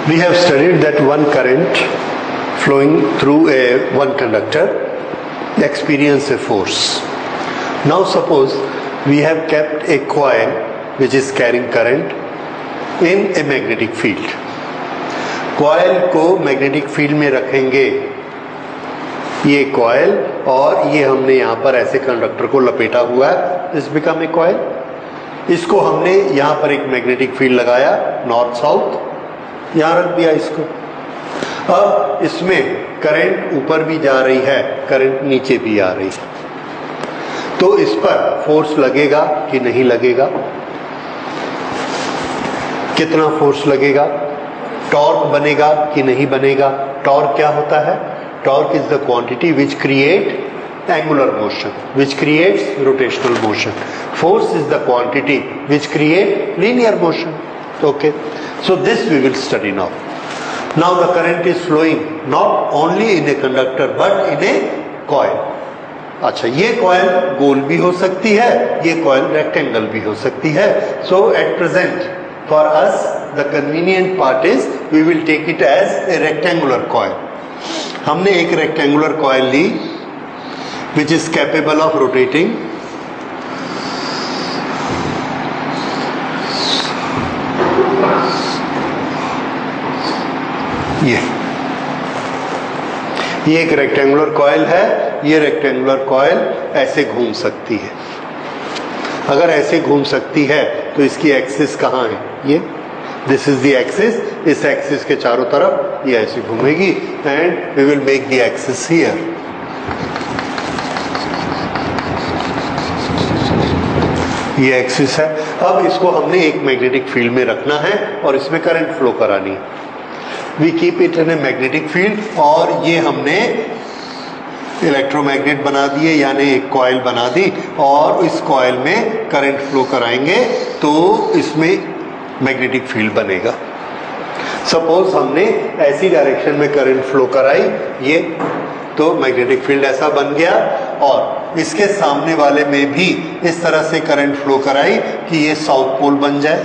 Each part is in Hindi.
We have studied that one current flowing through one conductor experience a force. Now suppose we have kept a coil which is carrying current in a magnetic field. Coil को magnetic field में रखेंगे, ये coil, और ये हमने यहाँ पर ऐसे कंडक्टर को लपेटा हुआ है, this become a coil. इसको हमने यहाँ पर एक मैग्नेटिक फील्ड लगाया नॉर्थ साउथ, यहाँ रख दिया इसको. अब इसमें करंट ऊपर भी जा रही है, करंट नीचे भी आ रही है, तो इस पर फोर्स लगेगा कि नहीं लगेगा? कितना फोर्स लगेगा? टॉर्क बनेगा कि नहीं बनेगा? टॉर्क क्या होता है? Torque is the quantity which create angular motion, which creates rotational motion. Force is the quantity which create linear motion. Okay, so this we will study now. Now the current is flowing not only in a conductor but in a coil. अच्छा, ये coil गोल भी हो सकती है, ये coil rectangle भी हो सकती है. So at present for us the convenient part is we will take it as a rectangular coil. हमने एक rectangular coil Lee which is capable of rotating ये एक रेक्टेंगुलर कॉइल है. ये रेक्टेंगुलर कॉइल ऐसे घूम सकती है. अगर ऐसे घूम सकती है तो इसकी एक्सिस कहाँ है? ये दिस इज द एक्सिस. इस एक्सिस के चारों तरफ ये ऐसे घूमेगी and we will make the axis here. ये एक्सिस है. अब इसको हमने एक मैग्नेटिक फील्ड में रखना है और इसमें करंट फ्लो करानी है. We keep it in a magnetic field, और ये हमने इलेक्ट्रोमैग्नेट बना दिए, यानी एक कॉइल बना दी, और इस कॉइल में करंट फ्लो कराएंगे तो इसमें मैग्नेटिक फील्ड बनेगा. सपोज हमने ऐसी डायरेक्शन में करंट फ्लो कराई, ये तो मैग्नेटिक फील्ड ऐसा बन गया, और इसके सामने वाले में भी इस तरह से करंट फ्लो कराई कि ये साउथ पोल बन जाए.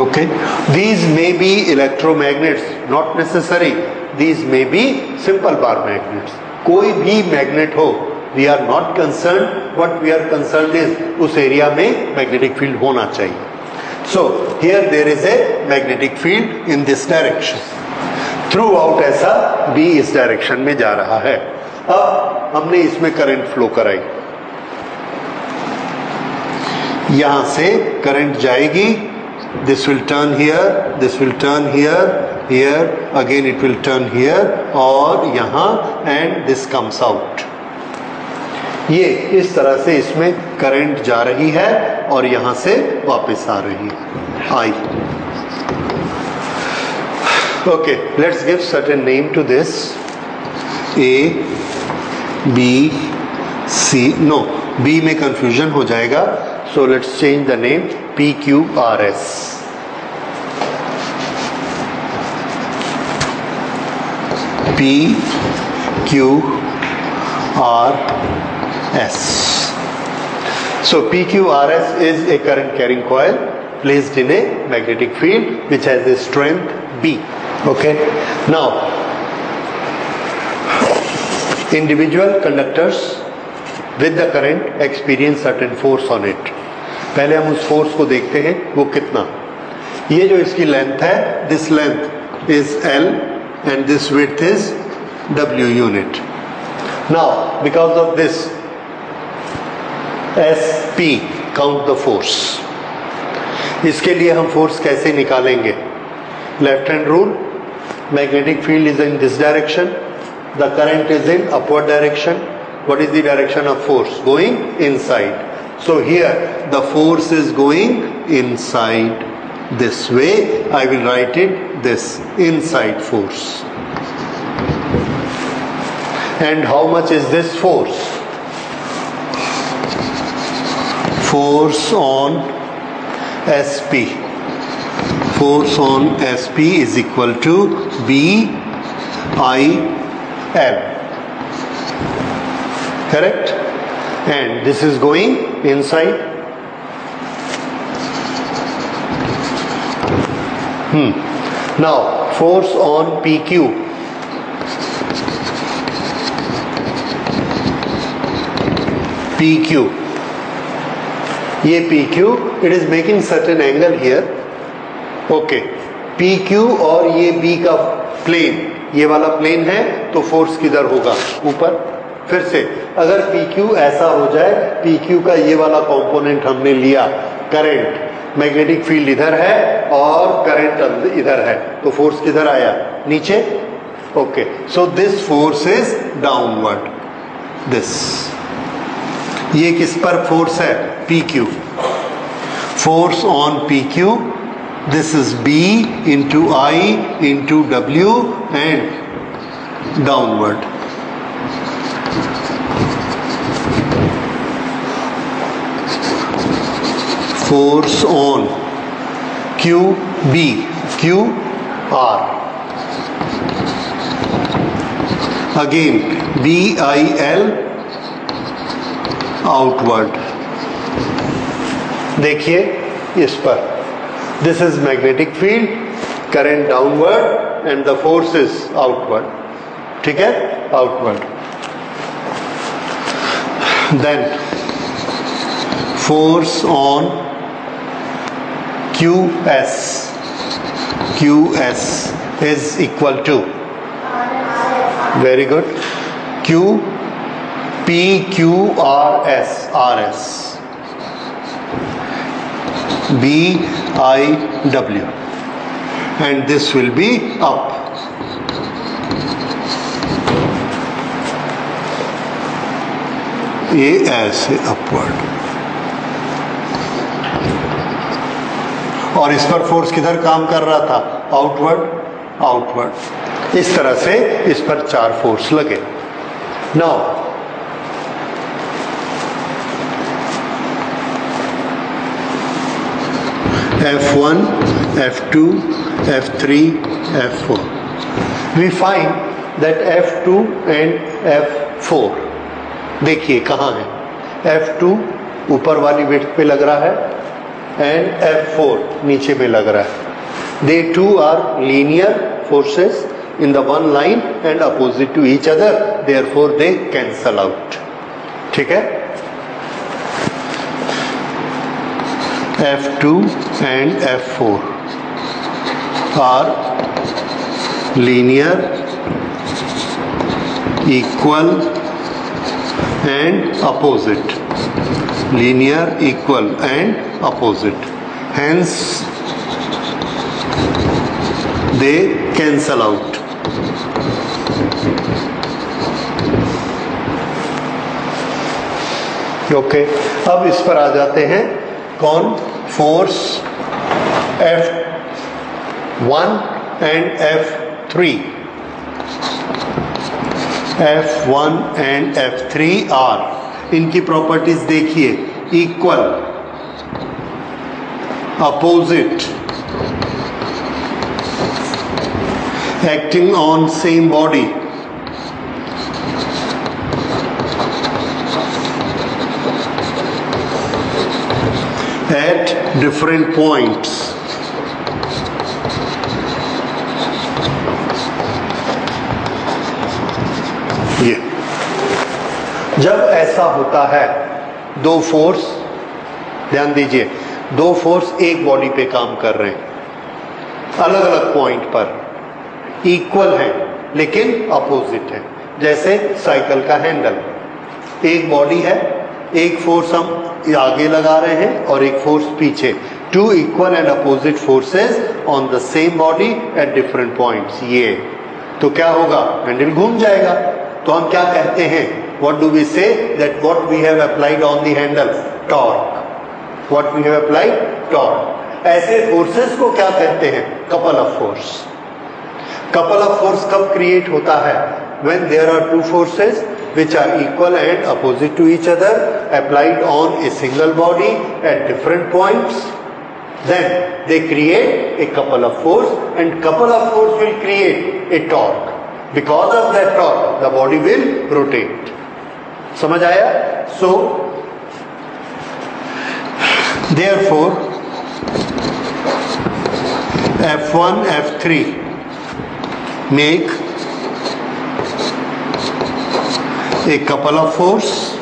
Okay, these may be electromagnets, not necessary. These may be simple bar magnets. कोई भी मैग्नेट हो, we are not concerned. What we are concerned is उस एरिया में मैग्नेटिक फील्ड होना चाहिए. So here there is a magnetic field in this direction. Throughout ऐसा B इस डायरेक्शन में जा रहा है. अब हमने इसमें करंट फ्लो कराई, यहां से करंट जाएगी. This will turn here, this will turn here, here again it will turn here, और यहां, and this comes out. ये इस तरह से इसमें करंट जा रही है और यहां से वापस आ रही है. आई. Okay, let's give certain name to this. A, B, C. No, B में confusion हो जाएगा. So let's change the name. P, Q, R, S. P, Q, R, S. So P, Q, R, S is a current carrying coil placed in a magnetic field which has a strength B. Okay. Now, individual conductors with the current experience certain force on it. पहले हम उस फोर्स को देखते हैं वो कितना. ये जो इसकी लेंथ है, this length is L and this width is W unit. Now because of this SP, count the force. इसके लिए हम फोर्स कैसे निकालेंगे? Left hand rule. Magnetic field is in this direction, the current is in upward direction. What is the direction of force? Going inside. So here the force is going inside this way. I will write it this, inside force. And how much is this force? Force on SP. Force on SP is equal to BIL. Correct? And this is going inside. Now force on PQ. PQ, ये PQ, it is making certain angle here. Okay, PQ और ये B का प्लेन, ये वाला प्लेन है, तो फोर्स किधर होगा? ऊपर. फिर से अगर PQ ऐसा हो जाए, PQ का ये वाला कंपोनेंट हमने लिया, करंट, मैग्नेटिक फील्ड इधर है और करंट इधर है, तो फोर्स किधर आया? नीचे. Okay, so this force is downward. This, ये किस पर फोर्स है? PQ. Force on PQ, this is B into I into W and downward. Force on QB, QR, again BIL outward. देखिए इस पर, this is magnetic field, current downward and the force is outward. ठीक है, outward. Then force on QS, QS is equal to, very good, Q PQRS, RS, BIW, and this will be up. ये ऐसे upward. और इस पर फोर्स किधर काम कर रहा था? Outward, outward. इस तरह से इस पर 4 फोर्स लगे. Now F1, F2, F3, F4. We find that F2 and F4, देखिए कहाँ है? F2 ऊपर वाली विड्थ पे लग रहा है and F4 नीचे में लग रहा है. They two are linear forces in the one line and opposite to each other, therefore they cancel out. ठीक है? F2 and F4 are linear, equal and opposite. Linear, equal and opposite. Hence they cancel out. Okay, अब इस पर आ जाते हैं. कौन? Force F1 and F3. F1 and F3 are, इनकी प्रॉपर्टीज देखिए, equal, opposite, acting on same body, at different points. ये जब ऐसा होता है, दो फोर्स, ध्यान दीजिए, दो फोर्स एक बॉडी पे काम कर रहे हैं, अलग अलग पॉइंट पर, इक्वल हैं लेकिन अपोजिट हैं. जैसे साइकिल का हैंडल, एक बॉडी है, एक फोर्स हम आगे लगा रहे हैं और एक फोर्स पीछे. Two equal and opposite forces on the same body at different points. ये तो क्या होगा? हैंडल घूम जाएगा. तो हम क्या कहते हैं? What do we say? That what we have applied on the handle? Torque. What we have applied? Torque. ऐसे फोर्सेस को क्या कहते हैं? Couple of force. Couple of force कब create होता है? When there are two forces which are equal and opposite to each other, applied on a single body at different points, then they create a couple of force, and couple of force will create a torque. Because of that torque, the body will rotate. समझ आया? So therefore F1 F3 make a couple of force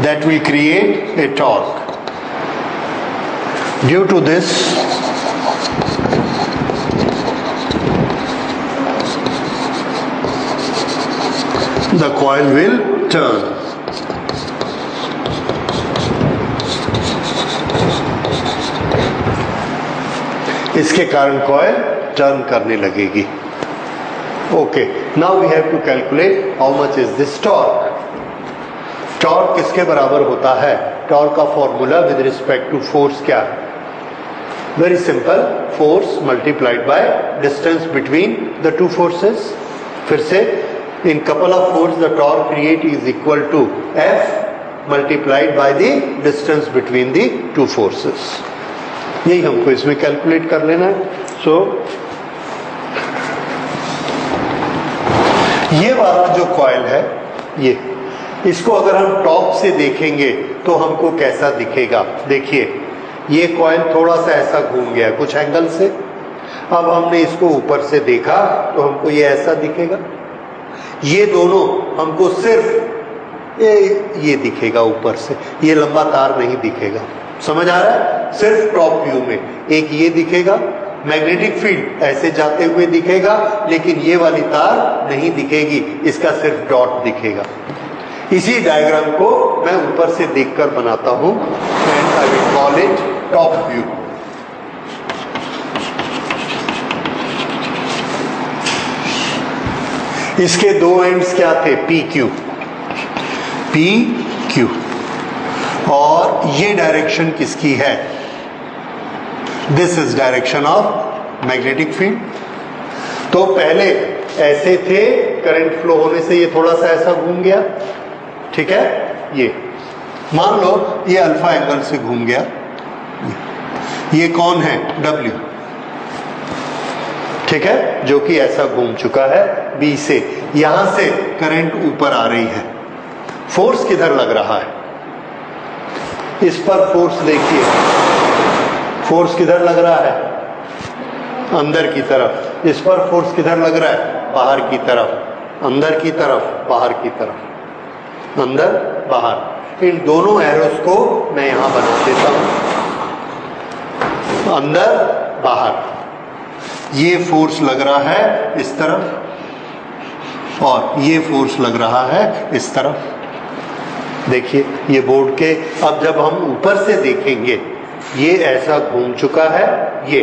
that will create a torque. Due to this, the coil will turn. इसके कारण कॉइल टर्न करने लगेगी. Okay, now we have to calculate how much is this torque. Torque किसके बराबर होता है? टॉर्क का formula with respect to force क्या है? Very simple, force multiplied by distance between the two forces. फिर से, in couple of force the torque create is equal to F multiplied by the distance between the two forces. यही हमको इसमें कैलकुलेट कर लेना है. सो ये वाला जो कॉइल है, ये इसको अगर हम टॉप से देखेंगे तो हमको कैसा दिखेगा? देखिए, ये कॉइल थोड़ा सा ऐसा घूम गया कुछ एंगल से. अब हमने इसको ऊपर से देखा तो हमको ये ऐसा दिखेगा. ये दोनों हमको सिर्फ ये दिखेगा ऊपर से, ये लंबा तार नहीं दिखेगा. समझ आ रहा है? सिर्फ टॉप व्यू में एक ये दिखेगा, मैग्नेटिक फील्ड ऐसे जाते हुए दिखेगा, लेकिन ये वाली तार नहीं दिखेगी, इसका सिर्फ डॉट दिखेगा. इसी डायग्राम को मैं ऊपर से देखकर बनाता हूं and I will call it top view. इसके दो एंड्स क्या थे? P Q. और ये डायरेक्शन किसकी है? This is direction of magnetic field. तो पहले ऐसे थे, करंट फ्लो होने से ये थोड़ा सा ऐसा घूम गया. ठीक है, ये मान लो ये अल्फा एंगल से घूम गया. ये कौन है? W. ठीक है, जो कि ऐसा घूम चुका है B से. यहां से करंट ऊपर आ रही है. फोर्स किधर लग रहा है? इस पर फोर्स देखिए, फोर्स किधर लग रहा है? अंदर की तरफ. इस पर फोर्स किधर लग रहा है? बाहर की तरफ. अंदर की तरफ, बाहर की तरफ. अंदर, बाहर. इन दोनों एरोस को मैं यहां बना देता हूं. अंदर, बाहर. ये फोर्स लग रहा है इस तरफ और ये फोर्स लग रहा है इस तरफ. देखिए, ये बोर्ड के, अब जब हम ऊपर से देखेंगे, ये ऐसा घूम चुका है. ये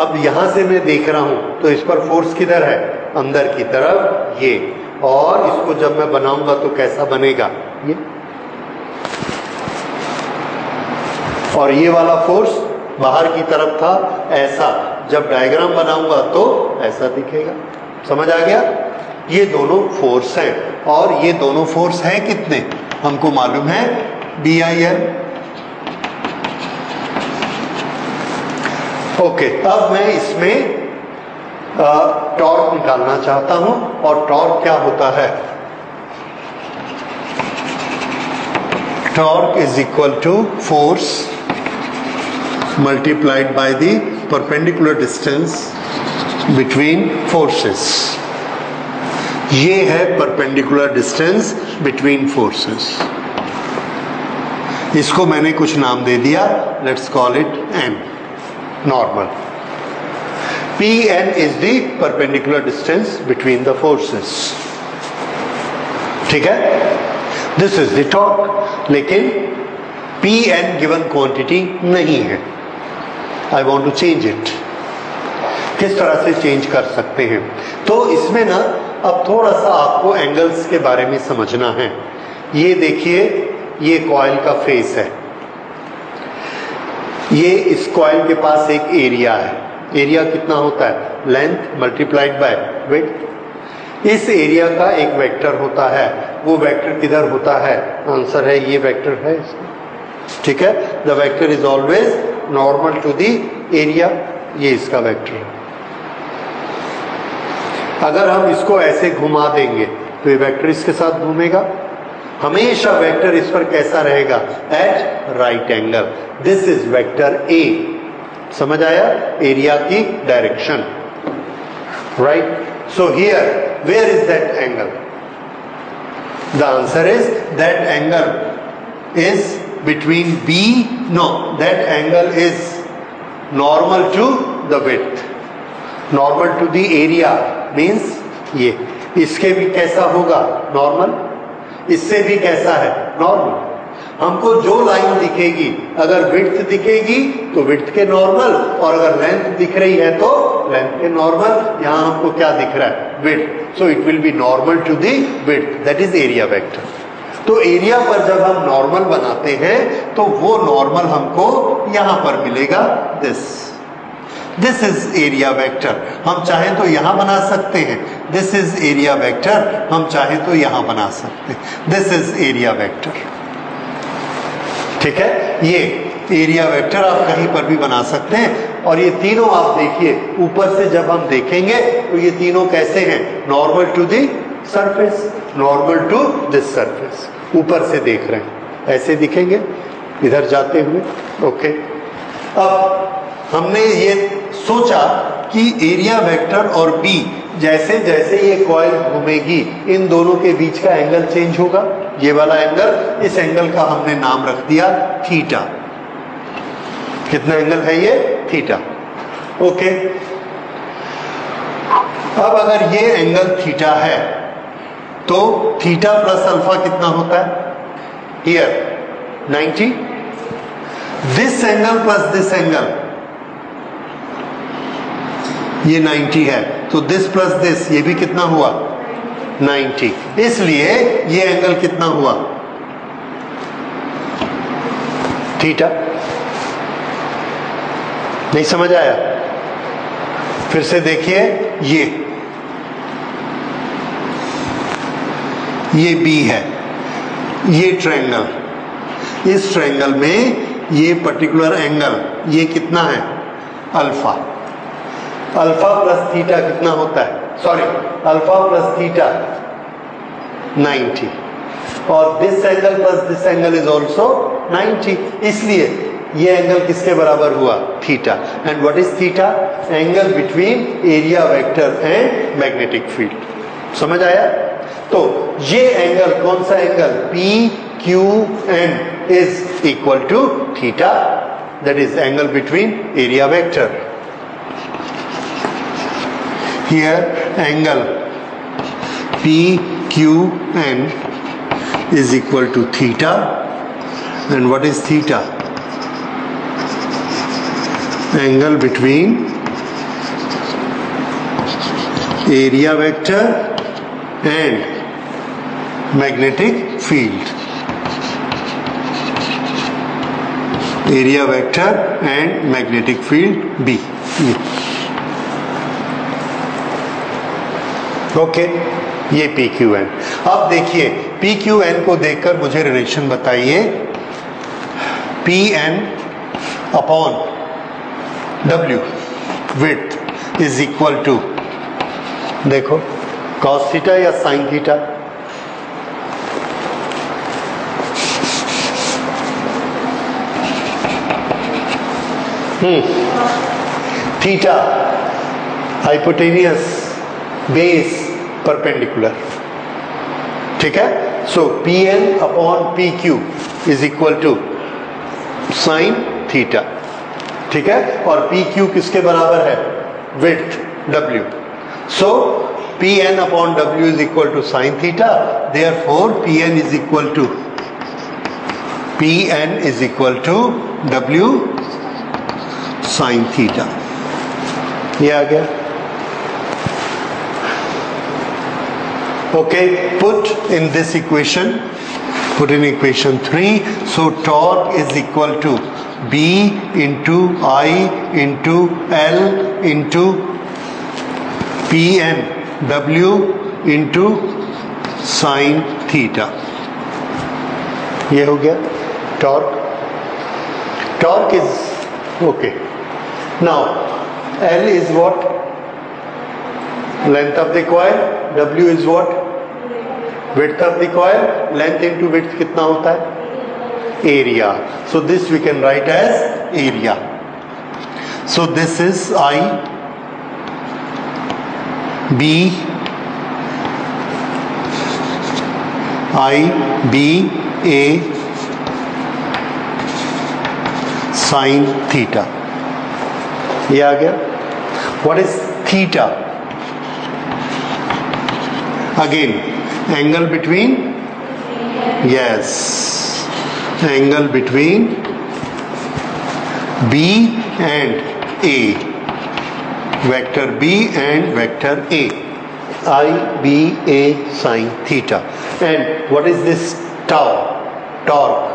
अब यहां से मैं देख रहा हूं तो इस पर फोर्स किधर है? अंदर की तरफ. ये, और इसको जब मैं बनाऊंगा तो कैसा बनेगा? ये. और ये वाला फोर्स बाहर की तरफ था, ऐसा. जब डायग्राम बनाऊंगा तो ऐसा दिखेगा. समझ आ गया? ये दोनों फोर्स हैं. और ये दोनों फोर्स हैं कितने? हमको मालूम है, BIL. ओके, अब मैं इसमें टॉर्क निकालना चाहता हूं. और टॉर्क क्या होता है? Torque is equal to force multiplied by the perpendicular distance between forces. ये है परपेंडिकुलर डिस्टेंस बिटवीन फोर्सेस. इसको मैंने कुछ नाम दे दिया. Let's call it n. Normal. Pn is the perpendicular distance between the forces. ठीक है? This is the torque. लेकिन Pn given quantity नहीं है. I want to change it. किस तरह से चेंज कर सकते हैं? तो इसमें ना अब थोड़ा सा आपको एंगल्स के बारे में समझना है. ये देखिए, ये कॉइल का फेस है. ये इस कॉइल के पास एक एरिया है. एरिया कितना होता है? Length multiplied by width. इस एरिया का एक वेक्टर होता है. वो वेक्टर किधर होता है? आंसर है ये वेक्टर है इसका. ठीक है, the vector is always normal to the area. ये इसका वेक्टर है. अगर हम इसको ऐसे घुमा देंगे तो ये वेक्टर इसके साथ घूमेगा. हमेशा वेक्टर इस पर कैसा रहेगा? At right angle. This is vector A. समझ आया? एरिया की direction. Right. So here where is that angle? The answer is that angle is between B, no, that angle is normal to the width, normal to the area means ये. इसके भी कैसा होगा? नॉर्मल. इससे भी कैसा है? नॉर्मल. हमको जो लाइन दिखेगी, अगर विड्थ दिखेगी तो विड्थ के नॉर्मल, और अगर लेंथ दिख रही है तो लेंथ के नॉर्मल. यहां हमको क्या दिख रहा है? Width. So it will be normal to the width. That is area vector. तो एरिया पर जब हम नॉर्मल बनाते हैं तो वो नॉर्मल हमको यहां पर मिलेगा. This is area vector. हम चाहें तो यहां बना सकते हैं. This is area vector. हम चाहें तो यहां बना सकते हैं. This is area vector. ठीक है. ये एरिया वेक्टर आप कहीं पर भी बना सकते हैं. और ये तीनों आप देखिए, ऊपर से जब हम देखेंगे तो ये तीनों कैसे हैं? Normal to the surface, normal to this surface. ऊपर से देख रहे हैं, ऐसे दिखेंगे इधर जाते हुए. ओके. अब हमने ये सोचा कि एरिया वेक्टर और बी, जैसे जैसे ये कॉइल घूमेगी इन दोनों के बीच का एंगल चेंज होगा. ये वाला एंगल, इस एंगल का हमने नाम रख दिया थीटा. कितना एंगल है ये? थीटा. ओके. अब अगर ये एंगल थीटा है तो थीटा प्लस अल्फा कितना होता है? Here 90. This angle plus this angle, ये 90 है, तो दिस प्लस दिस, ये भी कितना हुआ? 90. इसलिए ये एंगल कितना हुआ? थीटा. नहीं समझ आया? फिर से देखिए, ये बी है, ये ट्रायंगल. इस ट्रायंगल में ये पर्टिकुलर एंगल, ये कितना है? अल्फा. अल्फा प्लस थीटा कितना होता है? Sorry, alpha plus theta 90. और this angle plus this angle is also 90. इसलिए ये एंगल किसके बराबर हुआ? Theta. And what is theta? Angle between area vector and magnetic field. समझ आया? तो ये एंगल कौन सा angle? P Q N is equal to theta. That is angle between area vector. Here angle P Q N is equal to theta. And what is theta? Angle between area vector and magnetic field. Area vector and magnetic field B. Okay. ये पी क्यू एन. अब देखिए, पी क्यू एन को देखकर मुझे रिलेशन बताइए. P N upon W width is equal to, देखो, कॉस थीटा या sine theta? Theta hypotenuse, base perpendicular. ठीक है. So P N upon P Q is equal to sine theta. ठीक है. और पी क्यू किसके बराबर है? Width W. So Pn upon W is equal to sin theta. Therefore, Pn is equal to W sin theta. ये आ गया. Okay, put in this equation, put in equation 3. So torque is equal to B into I into L into Pn W into sin theta. ये हो गया torque. Torque is okay. Now L is what? Length of the coil. W is what? Width of the coil. Length into width कितना होता है? Area. So this we can write as area. So this is I B A sine theta. ये आ गया. What is theta? Again angle between, yes, angle between B and A, vector B and vector A, IBA sin theta. And what is this tau? Torque.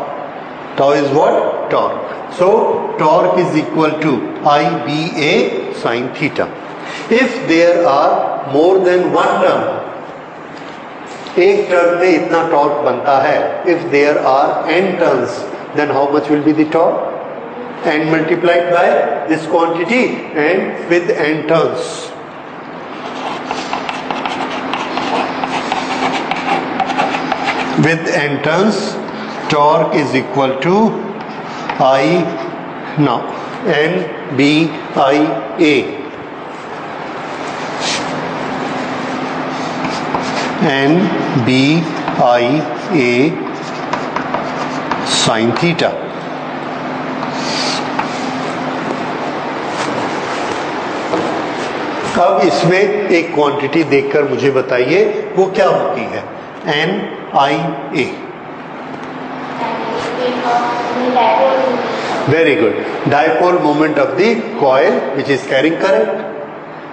Tau is what? Torque. So torque is equal to IBA sin theta. If there are more than one term, एक टर्न में इतना टॉर्क बनता है. If there are n turns then how much will be the torque? n multiplied by this quantity and with n turns. with n turns, torque is equal to I, now NBIA, NBIA sin theta. अब इसमें एक क्वांटिटी देखकर मुझे बताइए वो क्या होती है? NIA. Very good. Dipole moment of the coil which is carrying current.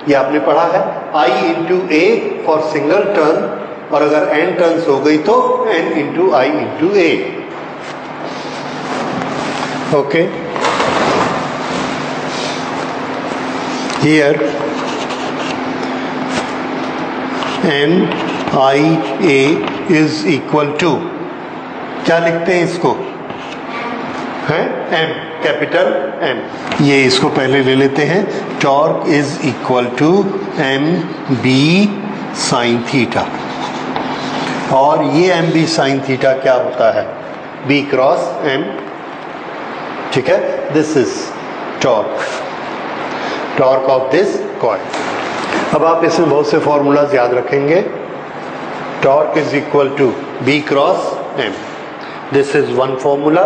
ये आपने पढ़ा है. I into A for single turn, और अगर n टर्न्स हो गई तो n into I into A. Okay. Here NIA is equal to, क्या लिखते हैं इसको? है M, कैपिटल M. ये इसको पहले ले लेते हैं. Torque is equal to MB sine theta. और ये MB साइन थीटा क्या होता है? B cross M. ठीक है. This is torque, torque of this coil. अब आप इसमें बहुत से फॉर्मूलाज याद रखेंगे. Torque is equal to B cross M. This is one formula.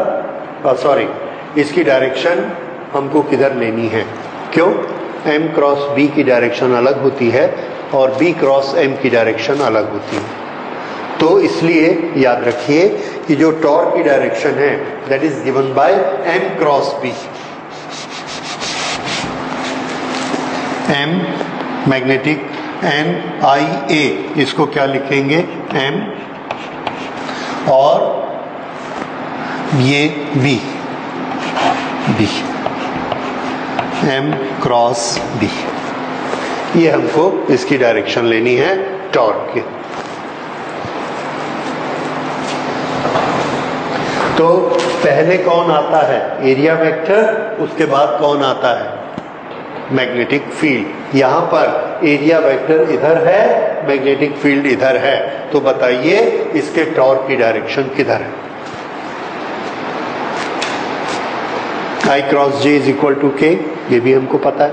Sorry, इसकी डायरेक्शन हमको किधर लेनी है? क्यों? M क्रॉस B की डायरेक्शन अलग होती है और B क्रॉस M की डायरेक्शन अलग होती है. तो इसलिए याद रखिए कि जो टॉर्क की डायरेक्शन है that is given by M cross B. M magnetic, NIA इसको क्या लिखेंगे? M, और ये B, M क्रॉस B. ये हमको इसकी डायरेक्शन लेनी है टॉर्क की. तो पहले कौन आता है? Area vector. उसके बाद कौन आता है? Magnetic field. यहां पर एरिया वेक्टर इधर है, मैग्नेटिक फील्ड इधर है. तो बताइए इसके टॉर्क की डायरेक्शन किधर है? I cross J is equal to K. ये भी हमको पता है.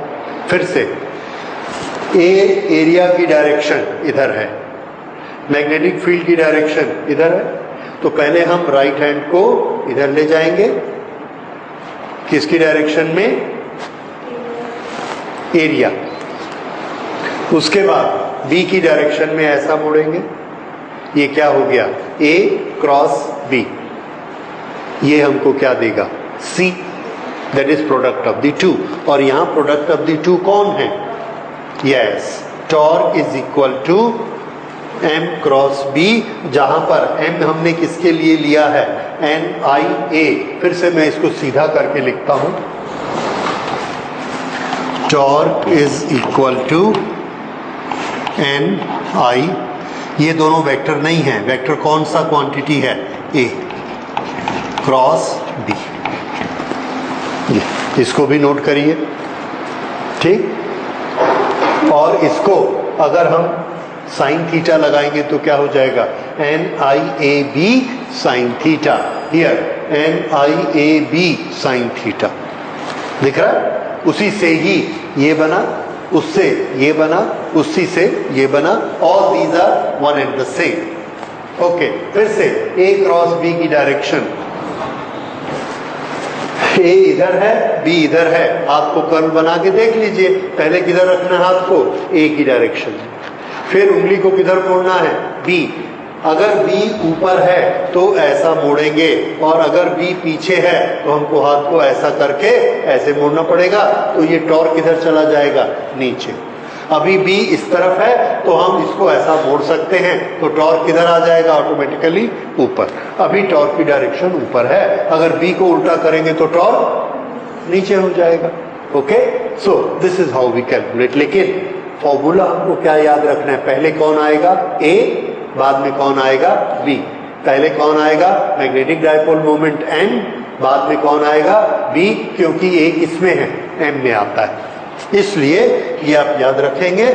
फिर से एरिया की डायरेक्शन इधर है, मैग्नेटिक फील्ड की डायरेक्शन इधर है. तो पहले हम राइट हैंड को इधर ले जाएंगे. किसकी डायरेक्शन में? एरिया. उसके बाद B की डायरेक्शन में ऐसा मोड़ेंगे. ये क्या हो गया? A cross B. ये हमको क्या देगा? C. That is product of the two. और यहां प्रोडक्ट ऑफ द टू कौन है? Yes, torque is equal to M cross B, जहां पर M हमने किसके लिए लिया है? NIA. फिर से मैं इसको सीधा करके लिखता हूं. Torque is equal to NI. ये दोनों वेक्टर नहीं है. वेक्टर कौन सा क्वांटिटी है? A cross B. इसको भी नोट करिए. ठीक. और इसको अगर हम साइन थीटा लगाएंगे तो क्या हो जाएगा, NIAB sine theta. Here NIAB sine theta दिख रहा है। उसी से ही ये बना, उससे ये बना, उसी से ये बना, all these are one and the same. Okay, फिर से A क्रॉस B की डायरेक्शन, A इधर है, B इधर है, हाथ को कर्ल बना के देख लीजिए। पहले किधर रखना है हाथ को, A की डायरेक्शन में। फिर उंगली को किधर मोड़ना है, B। अगर B ऊपर है तो ऐसा मोड़ेंगे, और अगर B पीछे है तो हमको हाथ को ऐसा करके ऐसे मोड़ना पड़ेगा, तो ये टॉर्क किधर चला जाएगा, नीचे। अभी B इस तरफ है तो हम इसको ऐसा मोड़ सकते हैं, तो टॉर्क किधर आ जाएगा, ऑटोमेटिकली ऊपर। अभी टॉर्क की डायरेक्शन ऊपर है, अगर B को उल्टा करेंगे तो टॉर्क नीचे हो जाएगा। Okay, so this is how we calculate. लेकिन फॉर्मूला हमको क्या याद रखना है, पहले कौन आएगा, A, बाद में कौन आएगा, B। पहले कौन आएगा, मैग्नेटिक डायपोल मोमेंट N, बाद में कौन आएगा, B, क्योंकि A किसमें है, M में आता है। इसलिए ये आप याद रखेंगे,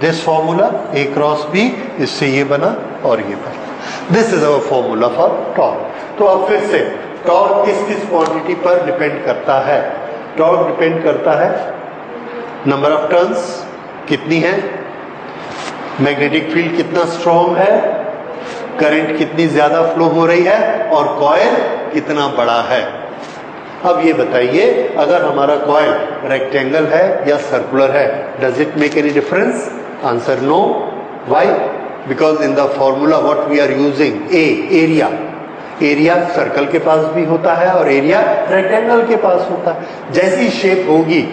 this formula A cross B, इससे ये बना और ये बना। This is our formula for torque. तो अब फिर से टॉर्क किस किस क्वांटिटी पर डिपेंड करता है, टॉर्क डिपेंड करता है नंबर ऑफ टर्न्स कितनी है, मैग्नेटिक फील्ड कितना स्ट्रॉन्ग है, करंट कितनी ज्यादा फ्लो हो रही है, और कॉइल कितना बड़ा है। अब ये बताइए, अगर हमारा कॉइल रेक्टेंगल है या सर्कुलर है, does it make any difference? Answer no. Why? Because in the formula what we are using, area, area circle के पास भी होता है और एरिया रेक्टेंगल के पास होता है। जैसी शेप होगी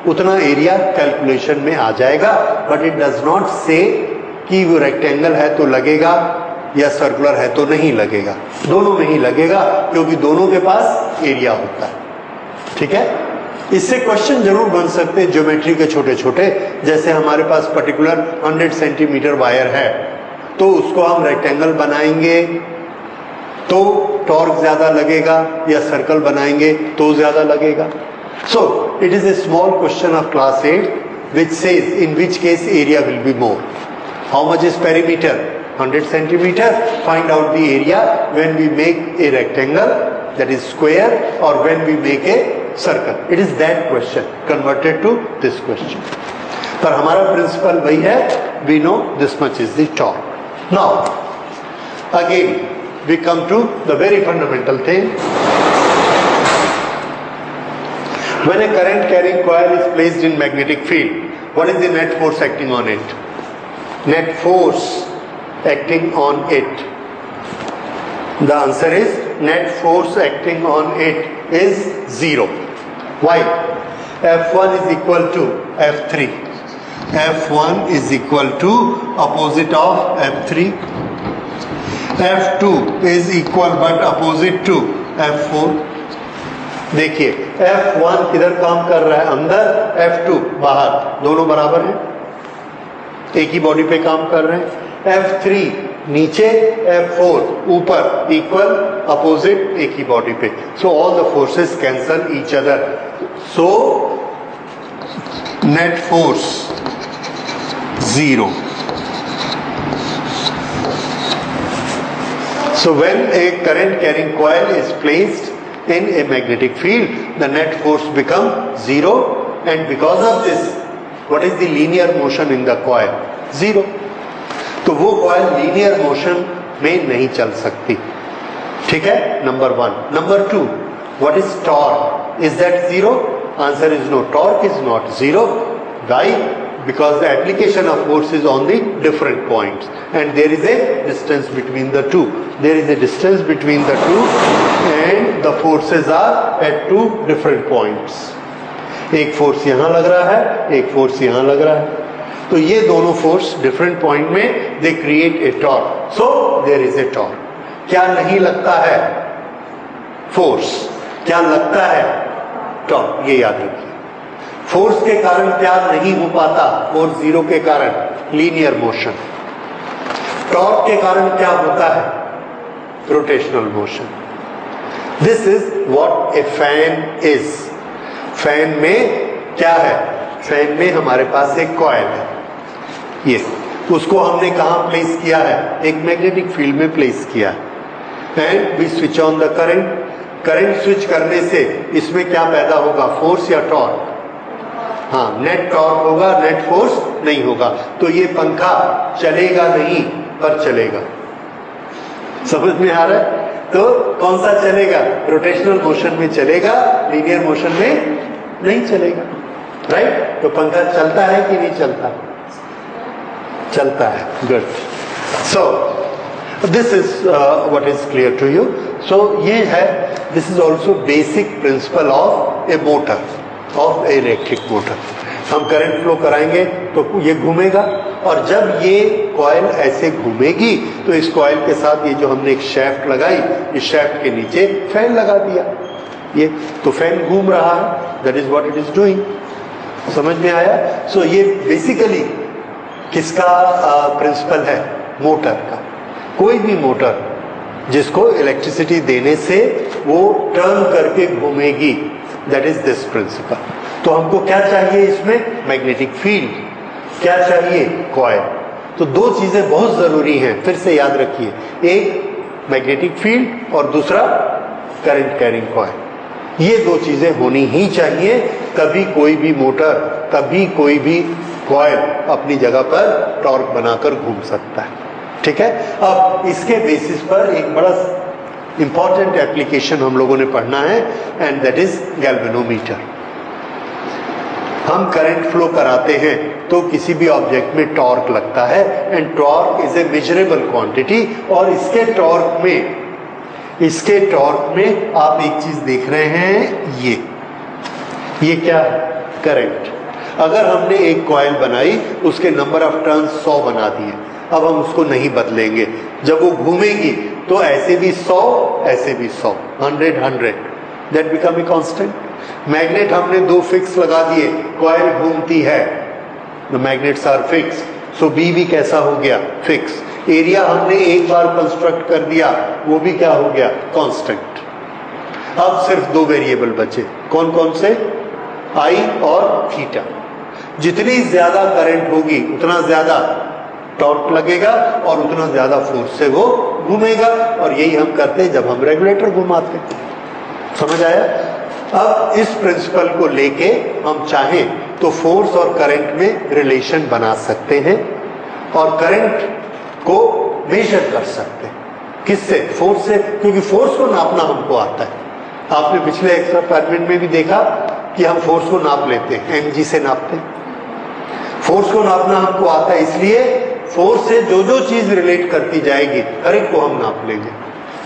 उतना एरिया कैलकुलेशन में आ जाएगा, बट इट डज नॉट से कि वो रेक्टेंगल है तो लगेगा या सर्कुलर है तो नहीं लगेगा। दोनों में ही लगेगा, क्योंकि दोनों के पास एरिया होता है। ठीक है, इससे क्वेश्चन जरूर बन सकते हैं ज्योमेट्री के छोटे छोटे। जैसे हमारे पास पर्टिकुलर 100 सेंटीमीटर वायर है, तो उसको हम रेक्टेंगल बनाएंगे तो टॉर्क ज्यादा लगेगा, या सर्कल बनाएंगे तो ज्यादा लगेगा। So it is a small question of class 8 which says in which case area will be more. How much is perimeter? 100 centimeter. Find out the area when we make a rectangle, that is square, or when we make a circle. It is that question converted to this question. पर हमारा principle वही है, we know this much is the torque. Now again we come to the very fundamental thing. When a current carrying coil is placed in magnetic field, what is the net force acting on it? Net force acting on it. The answer is net force acting on it is 0. Why? F1 is equal to F3. F1 is equal to opposite of F3. F2 is equal but opposite to F4. देखिए F1 किधर काम कर रहा है, अंदर, F2 बाहर, दोनों बराबर हैं, एक ही बॉडी पे काम कर रहे हैं। F3 नीचे, F4 ऊपर, इक्वल, अपोजिट, एक ही बॉडी पे। So all the forces cancel each other, so net force 0। So when a current carrying coil is placed in a magnetic field, the net force becomes 0, and because of this, what is the linear motion in the coil? 0. तो वो coil linear motion में नहीं चल सकती। ठीक है, number 1। Number 2, what is torque? Is that 0? Answer is no. Torque is not 0. Why? Because the application of force is on the different points, and there is a distance between the two. There is a distance between the two, and the forces are at two different points. एक फोर्स यहाँ लग रहा है, एक फोर्स यहाँ लग रहा है, तो ये दोनों फोर्स डिफरेंट पॉइंट में they create a torque. So there is a torque. क्या नहीं लगता है? फोर्स। क्या लगता है? टॉर्क। ये याद रखिए। फोर्स के कारण क्या नहीं हो पाता? फोर्स 0 के कारण लीनियर मोशन। टॉर्क के कारण क्या होता है? Rotational motion. This is what A fan is. Fan में क्या है? फैन में हमारे पास एक कॉइल है, ये उसको हमने कहाँ प्लेस किया है? एक मैग्नेटिक फील्ड में प्लेस किया है। And we switch on the current. Current switch करने से इसमें क्या पैदा होगा? फोर्स या टॉर्क? हाँ, नेट टॉर्क होगा, नेट फोर्स नहीं होगा। तो ये पंखा चलेगा नहीं, पर चलेगा। समझ में आ रहा है? तो कौन सा चलेगा? रोटेशनल मोशन में चलेगा, लीनियर मोशन में नहीं चलेगा। राइट? तो पंखा चलता है कि नहीं चलता? चलता है। Good. So this is what is clear to you. So ये है, this is also basic principle of a motor, of a electric motor. हम करंट फ्लो कराएंगे तो ये घूमेगा, और जब ये कॉइल ऐसे घूमेगी तो इस कॉइल के साथ ये जो हमने एक शैफ्ट लगाई, इस शैफ्ट के नीचे फैन लगा दिया, ये तो फैन घूम रहा है। That is what it is doing. समझ में आया? सो ये बेसिकली किसका प्रिंसिपल है? मोटर का। कोई भी मोटर जिसको इलेक्ट्रिसिटी देने से वो टर्न करके घूमेगी, दैट इज दिस प्रिंसिपल। तो हमको क्या चाहिए इसमें? Magnetic field. क्या चाहिए? कॉइल। तो दो चीजें बहुत जरूरी हैं, फिर से याद रखिए, एक मैग्नेटिक फील्ड और दूसरा करंट कैरिंग कॉइल। ये दो चीजें होनी ही चाहिए, तभी कोई भी मोटर, तभी कोई भी कॉइल अपनी जगह पर टॉर्क बनाकर घूम सकता है। ठीक है? अब इसके बेसिस पर एक बड़ा इंपॉर्टेंट एप्लीकेशन हम लोगों ने पढ़ना है, एंड दैट इज गैल्वेनोमीटर। हम करंट फ्लो कराते हैं तो किसी भी ऑब्जेक्ट में टॉर्क लगता है, and torque is a measurable quantity. और इसके टॉर्क में आप एक चीज देख रहे हैं, ये क्या है? करंट। अगर हमने एक कॉइल बनाई, उसके नंबर ऑफ टर्न्स 100 बना दिए, अब हम उसको नहीं बदलेंगे। जब वो घूमेगी तो ऐसे भी 100, ऐसे भी 100, 100, that become a constant. Magnet हमने 2 फिक्स लगा दिए, कॉइल घूमती है, the magnets are fix, so B भी कैसा हो गया? फिक्स। एरिया हमने एक बार कंस्ट्रक्ट कर दिया, वो भी क्या हो गया? कांस्टेंट। अब सिर्फ 2 वेरिएबल बचे, कौन कौन से? आई और थीटा। जितनी ज्यादा करंट होगी उतना ज्यादा टॉर्क लगेगा और उतना ज्यादा फोर्स से वो घूमेगा, और यही हम करते हैं जब हम रेगुलेटर घुमाते हैं। समझ आया? अब इस प्रिंसिपल को लेके हम चाहें तो फोर्स और करंट में रिलेशन बना सकते हैं, और करंट को मेजर कर सकते हैं। किससे? फोर्स से, क्योंकि फोर्स को नापना हमको आता है। आपने पिछले एक्सपेरिमेंट में भी देखा कि हम फोर्स को नाप लेते हैं, mg से नापते हैं। फोर्स को नापना हमको आता है, इसलिए फोर्स से जो जो चीज रिलेट करती जाएगी हर एक को हम नाप लेंगे।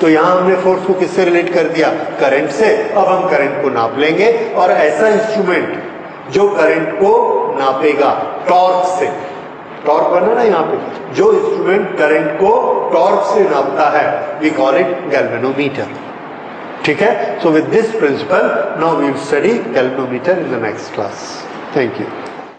तो यहां हमने फोर्स को किससे रिलेट कर दिया? करंट से। अब हम करंट को नाप लेंगे, और ऐसा इंस्ट्रूमेंट जो करंट को नापेगा टॉर्क से, टॉर्क बना ना यहाँ पे, जो इंस्ट्रूमेंट करंट को टॉर्क से नापता है, वी कॉल इट गैल्वेनोमीटर। ठीक है? So with this principle now we will study galvanometer in the next class. Thank you.